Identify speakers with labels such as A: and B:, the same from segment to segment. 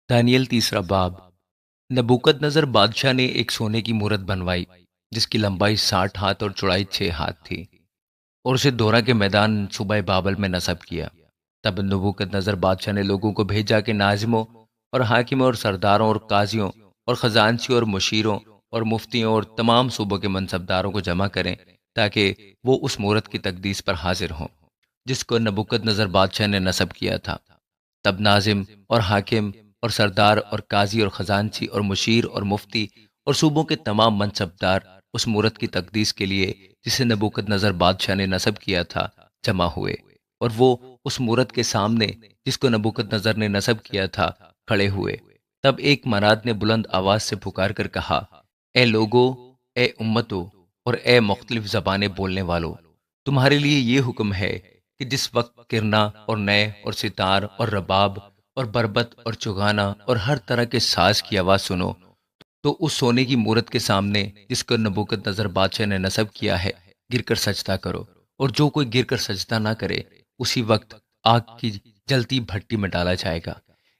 A: دانیل تیسرا باب۔ نبوکد نظر بادشاہ نے ایک سونے کی مورت بنوائی جس کی لمبائی 60 ہاتھ اور چوڑائی 6 ہاتھ تھی، اور اسے دورہ کے میدان صوبہ بابل میں نصب کیا۔ تب نبوکد نظر بادشاہ نے لوگوں کو بھیجا کہ ناظموں اور حاکموں اور سرداروں اور قاضیوں اور خزانچیوں اور مشیروں اور مفتیوں اور تمام صوبوں کے منصبداروں کو جمع کریں تاکہ وہ اس مورت کی تقدیس پر حاضر ہوں جس کو نبوکد نظر بادشاہ نے نصب کیا تھا۔ تب ناظم اور حاکم اور سردار اور قاضی اور خزانچی اور مشیر اور مفتی اور صوبوں کے تمام منصبدار اس مورت کی تقدیس کے لیے جسے نبوکد نظر بادشاہ نے نصب کیا تھا جمع ہوئے، اور وہ اس مورت کے سامنے جس کو نبوکد نظر نے نصب کیا تھا کھڑے ہوئے۔ تب ایک مناد نے بلند آواز سے پکار کر کہا، اے لوگو، اے امتو اور اے مختلف زبانیں بولنے والو، تمہارے لیے یہ حکم ہے کہ جس وقت کرنا اور نئے اور ستار اور رباب اور بربت اور چگانا اور ہر طرح کے ساز کی آواز سنو تو اس سونے کی مورت کے سامنے جس کو نبوکد نظر بادشاہ نے نصب کیا ہے گر کر سجدہ کرو، اور جو کوئی گر کر سجدہ نہ کرے اسی وقت آگ کی جلتی بھٹی میں ڈالا جائے گا۔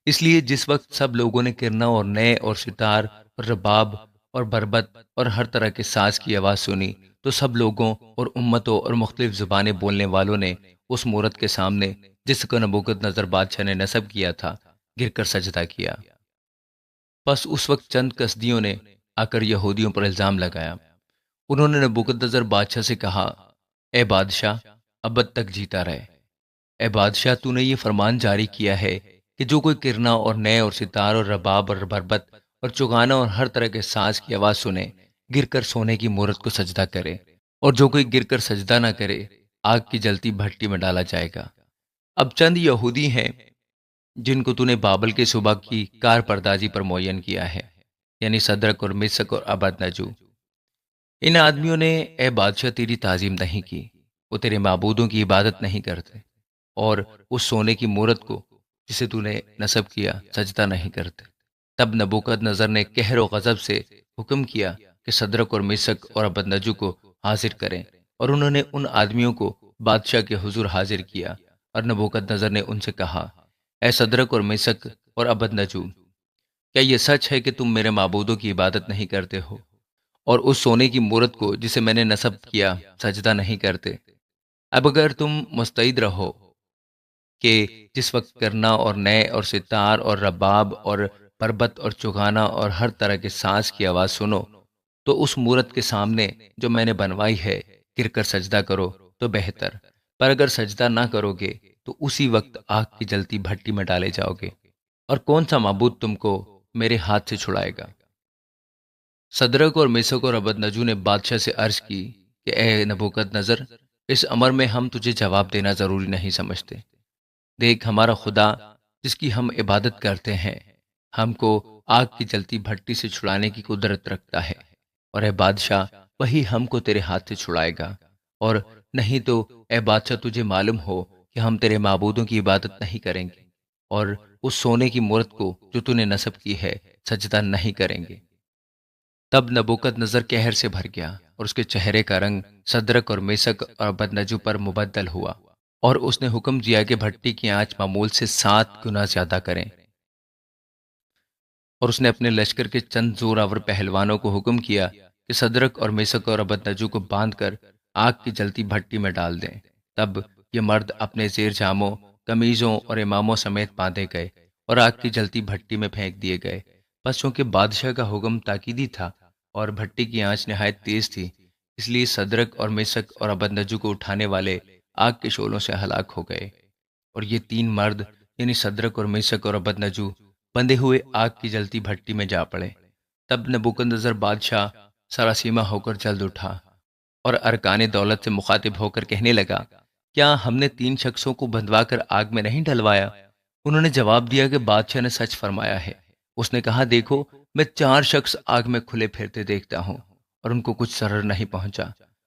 A: اس لیے جس وقت سب لوگوں نے کرنا اور نئے اور ستار اور رباب اور بربت اور ہر طرح کے ساز کی آواز سنی تو سب لوگوں اور امتوں اور مختلف زبانیں بولنے والوں نے اس مورت کے سامنے جس کو نبوکد نظر بادشاہ نے نصب کیا تھا گر کر سجدہ کیا۔ پس اس وقت چند کسدیوں نے آ کر یہودیوں پر الزام لگایا۔ انہوں نے نبوکد نظر بادشاہ سے کہا، اے بادشاہ، ابد تک جیتا رہے۔ اے بادشاہ، تو نے یہ فرمان جاری کیا ہے کہ جو کوئی کرنا اور نئے اور ستار اور رباب اور بربت اور چگانا اور ہر طرح کے ساز کی آواز سنے گر کر سونے کی مورت کو سجدہ کرے، اور جو کوئی گر کر سجدہ نہ کرے آگ کی جلتی بھٹی میں ڈالا جائے گا۔ اب چند یہودی ہیں جن کو تو نے بابل کے صوبہ کی کار پردازی پر معین کیا ہے، یعنی صدرک اور مسک اور ابدنجو۔ ان آدمیوں نے اے بادشاہ تیری تعظیم نہیں کی، وہ تیرے معبودوں کی عبادت نہیں کرتے، اور اس سونے کی مورت کو جسے تو نے نصب کیا سجدہ نہیں کرتے۔ تب نبوکد نظر نے قہر و غضب سے حکم کیا کہ صدرک اور مسک اور ابدنجو کو حاضر کریں، اور انہوں نے ان آدمیوں کو بادشاہ کے حضور حاضر کیا، اور نبوکد نظر نے ان سے کہا، اے صدرک اور مسک اور ابدنجو، کیا یہ سچ ہے کہ تم میرے معبودوں کی عبادت نہیں کرتے ہو اور اس سونے کی مورت کو جسے میں نے نصب کیا سجدہ نہیں کرتے؟ اب اگر تم مستعد رہو کہ جس وقت کرنا اور نئے اور ستار اور رباب اور پربت اور چگانا اور ہر طرح کے ساز کی آواز سنو تو اس مورت کے سامنے جو میں نے بنوائی ہے گر کر سجدہ کرو تو بہتر، پر اگر سجدہ نہ کرو گے تو اسی وقت آگ کی جلتی بھٹی میں ڈالے جاؤ گے، اور کون سا معبود تم کو میرے ہاتھ سے چھڑائے گا؟ صدرک اور میسک اور ابدنجو نے بادشاہ سے عرض کی کہ اے نبوکد نظر، اس امر میں ہم تجھے جواب دینا ضروری نہیں سمجھتے۔ دیکھ، ہمارا خدا جس کی ہم عبادت کرتے ہیں ہم کو آگ کی جلتی بھٹی سے چھڑانے کی قدرت رکھتا ہے، اور اے بادشاہ وہی ہم کو تیرے ہاتھ سے چھڑائے گا، اور نہیں تو اے بادشاہ تجھے معلوم ہو کہ ہم تیرے معبودوں کی عبادت نہیں کریں گے اور اس سونے کی مورت کو جو تو نے نصب کی ہے سجدہ نہیں کریں گے۔ تب نبوکد نظر قہر سے بھر گیا، اور اس کے چہرے کا رنگ صدرک اور میسک اور ابدنجو پر مبدل ہوا، اور اس نے حکم دیا کہ بھٹی کی آنچ معمول سے 7 گنا زیادہ کریں، اور اس نے اپنے لشکر کے چند زور آور پہلوانوں کو حکم کیا کہ صدرک اور میسک اور ابدنجو کو باندھ کر آگ کی جلتی بھٹی میں ڈال دیں۔ تب یہ مرد اپنے زیر جاموں، قمیضوں اور اماموں سمیت باندھے گئے اور آگ کی جلتی بھٹی میں پھینک دیے گئے۔ بس چونکہ بادشاہ کا حکم تاکیدی تھا اور بھٹی کی آنچ نہایت تیز تھی، اس لیے صدرک اور میسک اور ابدنجو کو اٹھانے والے آگ کے شعلوں سے ہلاک ہو گئے، اور یہ 3 مرد یعنی صدرک اور میسک اور ابدنجو بندے ہوئے آگ کی جلتی بھٹی میں جا پڑے۔ تب نبوکدنضر بادشاہ سراسیمہ ہو کر جلد اٹھا اور ارکان دولت سے مخاطب ہو کر کہنے لگا، کیا ہم نے 3 شخصوں کو بندوا کر آگ میں نہیں ڈلوایا؟ انہوں نے جواب دیا کہ بادشاہ نے سچ فرمایا ہے۔ اس نے کہا، دیکھو، میں 4 شخص آگ میں کھلے پھرتے دیکھتا ہوں اور ان کو کچھ ضرر نہیں پہنچا،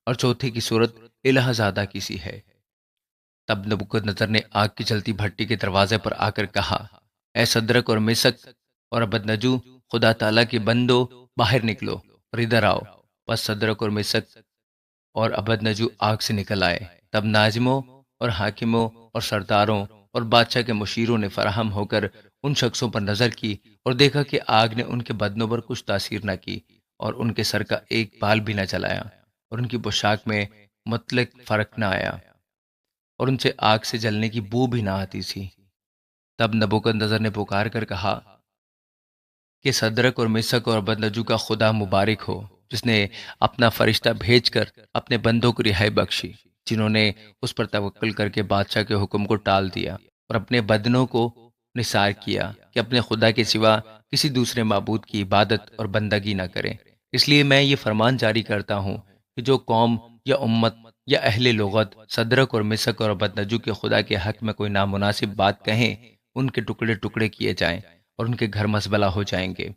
A: اور چوتھے کی صورت الہ زادہ کی سی ہے۔ تب نبوکدنضر نے آگ کی جلتی بھٹی کے دروازے پر آ کر کہا، اے صدرک اور مسک اور ابدنجو، خدا تعالیٰ کے بندو، باہر نکلو اور ادھر آؤ۔ پس صدرک اور مسک اور ابدنجو آگ سے نکل آئے۔ تب ناظموں اور حاکموں اور سرداروں اور بادشاہ کے مشیروں نے فراہم ہو کر ان شخصوں پر نظر کی اور دیکھا کہ آگ نے ان کے بدنوں پر کچھ تاثیر نہ کی اور ان کے سر کا ایک بال بھی نہ چلایا اور ان کی پوشاک میں مطلق فرق نہ آیا اور ان سے آگ سے جلنے کی بو بھی نہ آتی تھی۔ تب نبوکد نظر نے پکار کر کہا کہ صدرک اور مسک اور بدنجو کا خدا مبارک ہو، جس نے اپنا فرشتہ بھیج کر اپنے بندوں کو رہائی بخشی، جنہوں نے اس پر توکل کر کے بادشاہ کے حکم کو ٹال دیا اور اپنے بدنوں کو نثار کیا کہ اپنے خدا کے سوا کسی دوسرے معبود کی عبادت اور بندگی نہ کریں۔ اس لیے میں یہ فرمان جاری کرتا ہوں کہ جو قوم یا امت یا اہل لغت صدرک اور مسک اور بدنجو کے خدا کے حق میں کوئی نامناسب بات کہیں، ان کے ٹکڑے ٹکڑے کیے جائیں اور ان کے گھر مزبلہ ہو جائیں گے،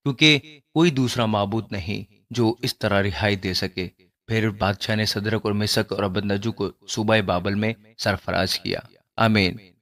A: کیونکہ کوئی دوسرا معبود نہیں جو اس طرح رہائی دے سکے۔ پھر بادشاہ نے صدرک اور مسک اور ابدنجو کو صوبہ بابل میں سرفراز کیا۔ آمین۔